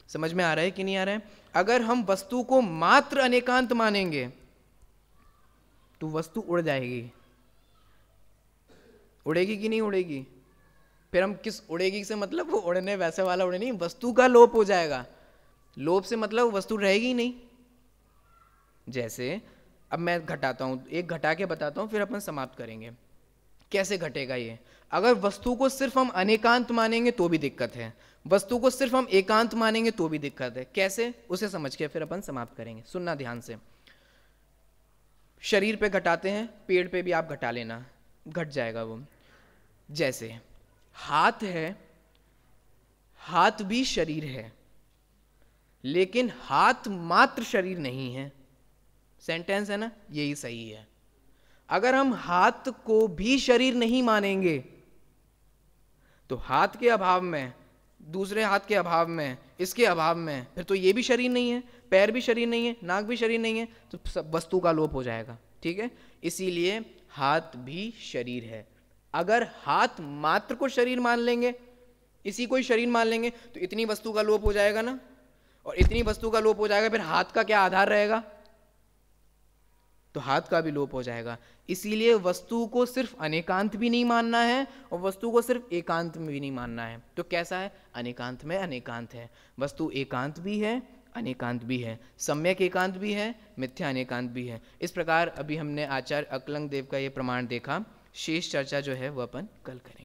S1: समझ में आ रहा है कि नहीं आ रहा है? अगर हम वस्तु को मात्र अनेकांत मानेंगे तो वस्तु उड़ जाएगी, उड़ेगी कि नहीं उड़ेगी? फिर हम किस उड़ेगी से मतलब वो उड़ने वैसे वाला उड़े नहीं, वस्तु का लोप हो जाएगा। लोप से मतलब वस्तु रहेगी नहीं। जैसे अब मैं घटाता हूं, एक घटा के बताता हूं फिर अपन समाप्त करेंगे। कैसे घटेगा ये? अगर वस्तु को सिर्फ हम अनेकांत मानेंगे तो भी दिक्कत है, वस्तु को सिर्फ हम एकांत मानेंगे तो भी दिक्कत है। कैसे? उसे समझ के फिर अपन समाप्त करेंगे। सुनना ध्यान से। शरीर पे घटाते हैं, पेड़ पे भी आप घटा लेना, घट जाएगा वो। जैसे हाथ है, हाथ भी शरीर है लेकिन हाथ मात्र शरीर नहीं है। सेंटेंस है ना, यही सही है। अगर हम हाथ को भी शरीर नहीं मानेंगे तो हाथ के अभाव में, दूसरे हाथ के अभाव में, इसके अभाव में, फिर तो ये भी शरीर नहीं है, पैर भी शरीर नहीं है, नाक भी शरीर नहीं है, तो सब वस्तु का लोप हो जाएगा। ठीक है, इसीलिए हाथ भी शरीर है। अगर हाथ मात्र को शरीर मान लेंगे, इसी को ही शरीर मान लेंगे, तो इतनी वस्तु का लोप हो जाएगा ना, और इतनी वस्तु का लोप हो जाएगा, फिर हाथ का क्या आधार रहेगा? तो हाथ का भी लोप हो जाएगा। इसीलिए वस्तु को सिर्फ अनेकांत भी नहीं मानना है और वस्तु को सिर्फ एकांत में भी नहीं मानना है। तो कैसा है? अनेकांत में अनेकांत है, वस्तु एकांत भी है, अनेकांत भी है, सम्यक एकांत भी है, मिथ्या अनेकांत भी है। इस प्रकार अभी हमने आचार्य अकलंग देव का ये प्रमाण देखा। शेष चर्चा जो है वो अपन कल करेंगे।